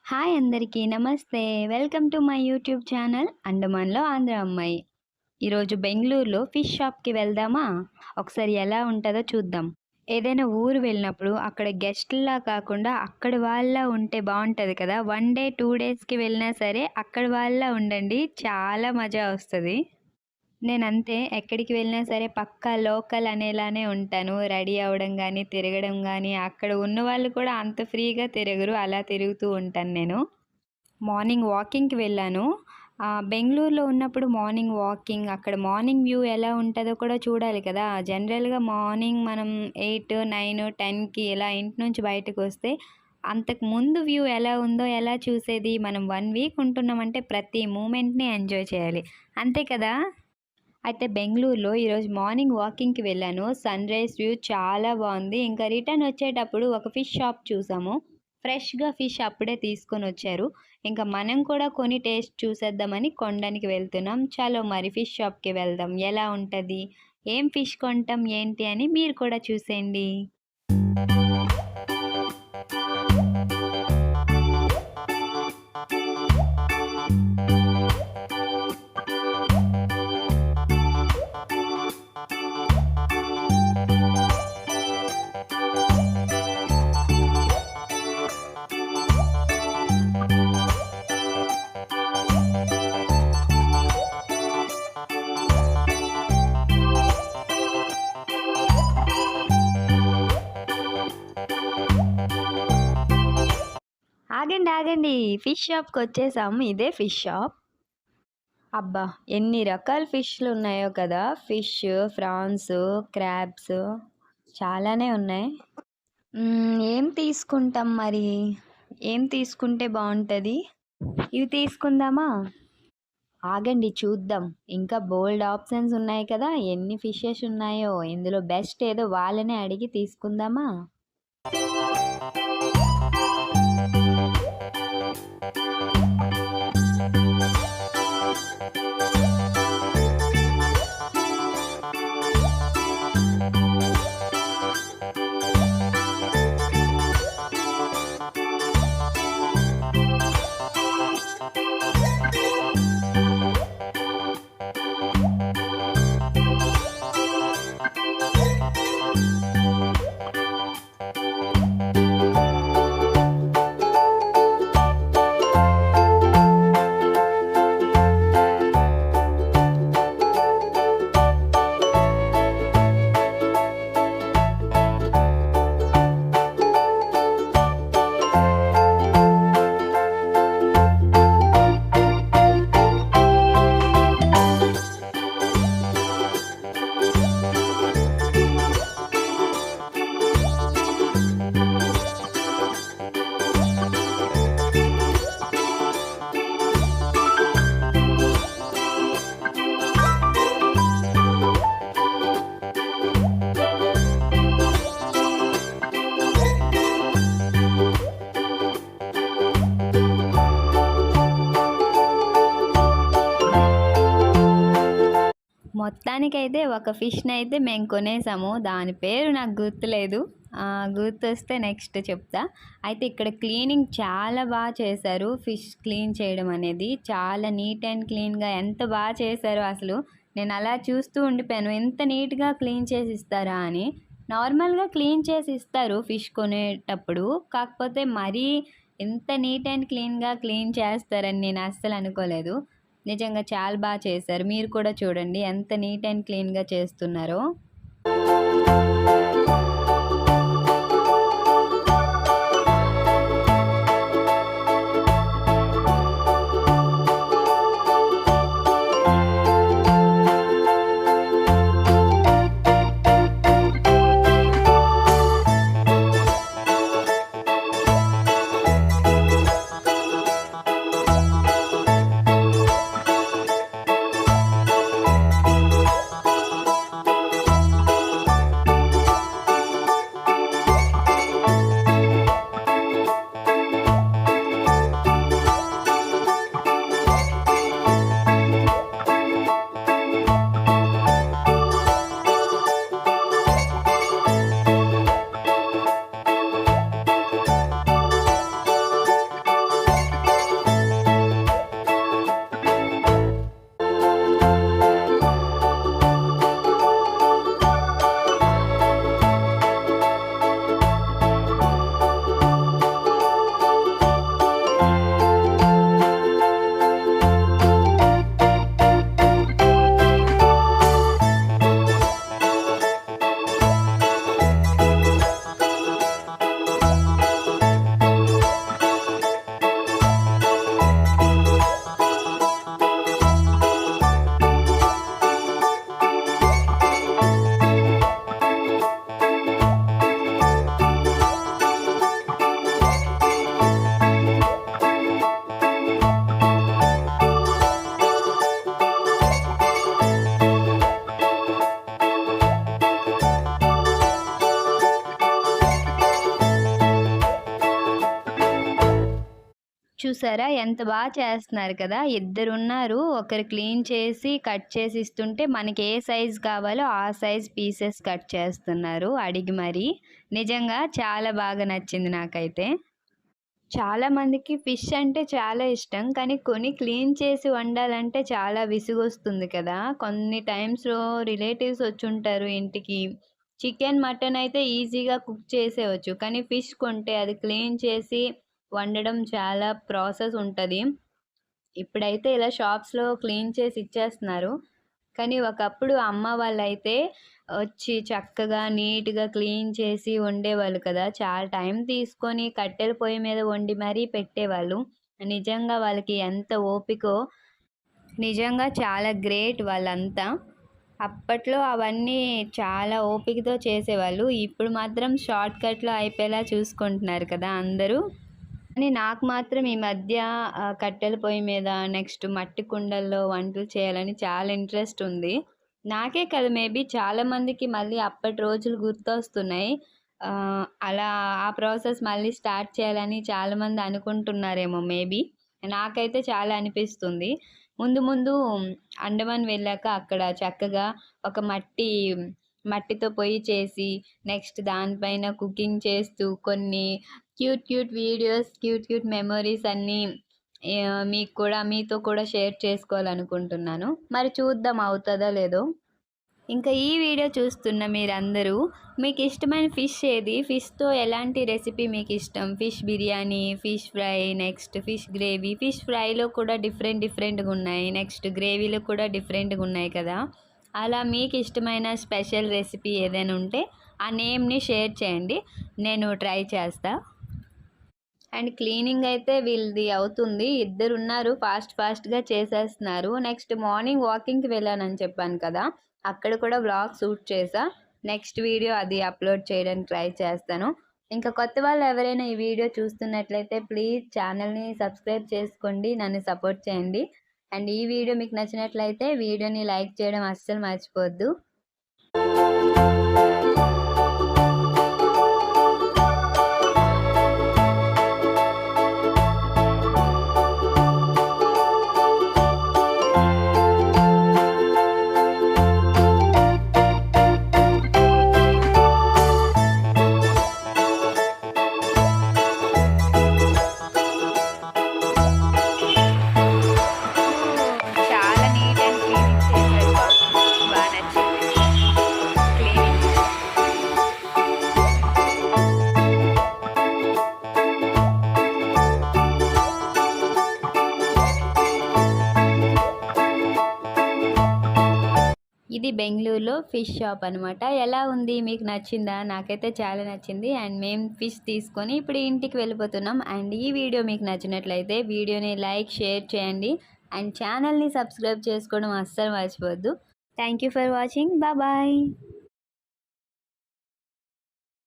Hi అందరికీ నమస్తే. Welcome to my YouTube channel అండమాన్‌లో ఆంధ్ర అమ్మాయి. ఈరోజు బెంగుళూరులో ఫిష్ షాప్‌కి వెళ్దామా? ఒకసారి ఎలా ఉంటదో చూద్దాం. ఏదైనా ఊరు వెళ్ళినప్పుడు అక్కడ గెస్ట్‌లా కాకుండా అక్కడి వాళ్ళలా ఉంటే బావుంటది కదా! 1 డే, 2 డేస్‌కి వెళ్ళినా సరే అక్కడి వాళ్ళలా ఉండండి. చాలా మజా వస్తది. నేనంతే ఎక్కడికి వెళ్ళినా సరే పక్కా లోకల్ అనేలానే ఉంటాను. రెడీ అవ్వడం గానీ, తిరగడం గానీ, అక్కడ ఉన్నవాళ్ళు కూడా అంత ఫ్రీగా తిరగరు. అలా తిరుగుతూ ఉంటాను నేను. మార్నింగ్ వాకింగ్‌కి వెళ్ళాను. బెంగుళూరులో ఉన్నప్పుడు మార్నింగ్ వాకింగ్, అక్కడ మార్నింగ్ వ్యూ ఎలా ఉంటదో కూడా చూడాలి కదా! జనరల్‌గా మార్నింగ్ మనం 8, 9, 10కి ఇలా ఇంటి నుంచి బయటకొస్తే, అంతకు ముందు వ్యూ ఎలా ఉందో ఎలా చూసేది? మనం 1 వీక్ ఉంటున్నామంటే ప్రతి మూమెంట్‌ని ఎంజాయ్ చేయాలి. అంతే కదా! అయితే బెంగుళూరులో ఈరోజు మార్నింగ్ వాకింగ్‌కి వెళ్ళాను. సన్‌రైజ్ వ్యూ చాలా బావుంది. ఇంకా రిటర్న్ వచ్చేటప్పుడు ఒక ఫిష్ షాప్ చూసాము. ఫ్రెష్‌గా ఫిష్ అప్పుడే తీసుకొనొచ్చారు. ఇంకా మనం కూడా కొని టేస్ట్ చూసేద్దామని కొనడానికి వెళ్తున్నాం. చలో మరి ఫిష్ షాప్‌కి వెళ్దాం. ఎలా ఉంటది? ఏం ఫిష్ కొంటాం ఏంటి అని మీరు కూడా చూసేయండి. ఆగండి, ఆగండి. ఫిష్ షాప్‌కొచ్చేసాం. ఇదే ఫిష్ షాప్. అబ్బా! ఎన్ని రకాల ఫిష్‌లున్నాయో కదా! ఫిష్, ఫ్రాన్స్, క్రాబ్స్ చాలానే ఉన్నాయి. ఏం తీసుకుంటాం మరి? ఏం తీసుకుంటే బావుంటది? ఇవి తీసుకుందామా? ఆగండి చూద్దాం. ఇంకా బోలెడు ఆప్షన్స్ ఉన్నాయి కదా! ఎన్ని ఫిషెస్ ఉన్నాయో. ఇందులో బెస్ట్ ఏదో వాళ్ళనే అడిగి తీసుకుందామా? మొత్తానికైతే ఒక ఫిష్‌నైతే మేము కొనేసాము. దాని పేరు నాకు గుర్తులేదు. గుర్తొస్తే నెక్స్ట్ చెప్తా. అయితే ఇక్కడ క్లీనింగ్ చాలా చేశారు. ఫిష్ క్లీన్ చేయడం అనేది. చాలా నీట్ అండ్ క్లీన్‌గా ఎంత చేశారో అసలు. నేను అలా చూస్తూ ఉండిపోయాను. ఎంత నీట్‌గా క్లీన్ చేసి ఇస్తారా అని. నార్మల్‌గా క్లీన్ చేసి ఇస్తారు ఫిష్ కొనేటప్పుడు. కాకపోతే మరీ ఇంత నీట్ అండ్ క్లీన్‌గా క్లీన్ చేస్తారని నేను అస్సలు అనుకోలేదు. నిజంగా చాలా చేశారు. మీరు కూడా చూడండి ఎంత నీట్ అండ్ క్లీన్‌గా చేస్తున్నారో. చూసారా ఎంత బాగా చేస్తున్నారు కదా! ఇద్దరున్నారు. ఒకరు క్లీన్ చేసి, కట్ చేసి ఇస్తుంటే మనకి ఏ సైజ్ కావాలో ఆ సైజ్ పీసెస్ కట్ చేస్తున్నారు అడిగి మరీ. నిజంగా చాలా బాగా నచ్చింది నాకైతే. చాలా మందికి ఫిష్ అంటే చాలా ఇష్టం. కానీ కొని క్లీన్ చేసి వండాలంటే చాలా విసుగొస్తుంది కదా! కొన్ని టైమ్స్‌లో రిలేటివ్స్ వచ్చుంటారు ఇంటికి. చికెన్, మటన్ అయితే ఈజీగా కుక్ చేసేయొచ్చు. కానీ ఫిష్ కొంటే అది క్లీన్ చేసి వండడం చాలా ప్రాసెస్ ఉంటది. ఇప్పుడైతే ఇలా షాప్స్‌లో క్లీన్ చేసి ఇచ్చేస్తున్నారు. కానీ ఒకప్పుడు అమ్మ వాళ్ళైతే వచ్చి చక్కగా నీట్‌గా క్లీన్ చేసి వండేవాళ్ళు కదా! చాలా టైం తీసుకొని కట్టెల పొయ్యి మీద వండి మరీ పెట్టేవాళ్ళు. నిజంగా వాళ్ళకి ఎంత ఓపికో, నిజంగా చాలా గ్రేట్ వాళ్ళంతా. అప్పట్లో అవన్నీ చాలా ఓపికతో చేసేవాళ్ళు. ఇప్పుడు మాత్రం షార్ట్‌కట్‌లో అయిపోయేలా చూసుకుంటున్నారు కదా అందరూ. కానీ నాకు మాత్రం ఈ మధ్య కట్టెల పొయ్యి మీద నెక్స్ట్ మట్టి కుండల్లో వంటలు చేయాలని చాలా ఇంట్రెస్ట్ ఉంది. నాకే కాదు మేబీ చాలా మందికి మళ్ళీ అప్పటి రోజులు గుర్తొస్తున్నాయి. అలా ఆ ప్రాసెస్ మళ్ళీ స్టార్ట్ చేయాలని చాలామంది అనుకుంటున్నారేమో మేబీ. నాకైతే చాలా అనిపిస్తుంది. ముందు ముందు అండమాన్ వెళ్ళాక అక్కడ చక్కగా ఒక మట్టితో పొయ్యి చేసి నెక్స్ట్ దానిపైన కుకింగ్ చేస్తూ కొన్ని cute cute videos, cute cute memories అన్నీ మీతో కూడా షేర్ చేసుకోవాలనుకుంటున్నాను. మరి చూద్దాం అవుతదో లేదో. ఇంకా ఈ వీడియో చూస్తున్న మీరందరూ మీకు ఇష్టమైన ఫిష్ ఏది? ఫిష్‌తో ఎలాంటి రెసిపీ మీకు ఇష్టం? Fish biryani, fish fry, next fish gravy. Fish ఫ్రైలో కూడా డిఫరెంట్‌గా ఉన్నాయి. నెక్స్ట్ గ్రేవీలో కూడా డిఫరెంట్‌గా ఉన్నాయి కదా! అలా మీకు ఇష్టమైన స్పెషల్ రెసిపీ ఏదైనా ఉంటే ఆ నేమ్‌ని షేర్ చేయండి. నేను ట్రై చేస్తా. అండ్ క్లీనింగ్ అయితే వీళ్ళది అవుతుంది. ఇద్దరున్నారు ఫాస్ట్‌గా చేసేస్తున్నారు. నెక్స్ట్ మార్నింగ్ వాకింగ్‌కి వెళ్ళానని చెప్పాను కదా! అక్కడ కూడా వ్లాగ్ షూట్ చేశా. నెక్స్ట్ వీడియో అది అప్లోడ్ చేయడానికి ట్రై చేస్తాను. ఇంకా కొత్త వాళ్ళు ఎవరైనా ఈ వీడియో చూస్తున్నట్లయితే ప్లీజ్ ఛానల్‌ని సబ్స్క్రైబ్ చేసుకోండి. నన్ను సపోర్ట్ చేయండి. అండ్ ఈ వీడియో మీకు నచ్చినట్లయితే వీడియోని లైక్ చేయడం అస్సలు మర్చిపోవద్దు. చాలా నీట్ అండ్ క్లీనింగ్ చేశారు పాపం. బా నచ్చింది క్లీనింగ్. ఇది బెంగుళూరులో ఫిష్ షాప్ అనమాట. ఎలా ఉంది? మీకు నచ్చిందా? నాకైతే చాలా నచ్చింది. అండ్ మేము ఫిష్ తీసుకొని ఇప్పుడు ఇంటికి వెళ్ళిపోతున్నాం. అండ్ ఈ వీడియో మీకు నచ్చినట్లయితే వీడియోని లైక్, షేర్ చేయండి. అండ్ ఛానల్ని సబ్స్క్రైబ్ చేసుకోవడం అస్సలు మర్చిపోవద్దు. Thank you for watching. Bye.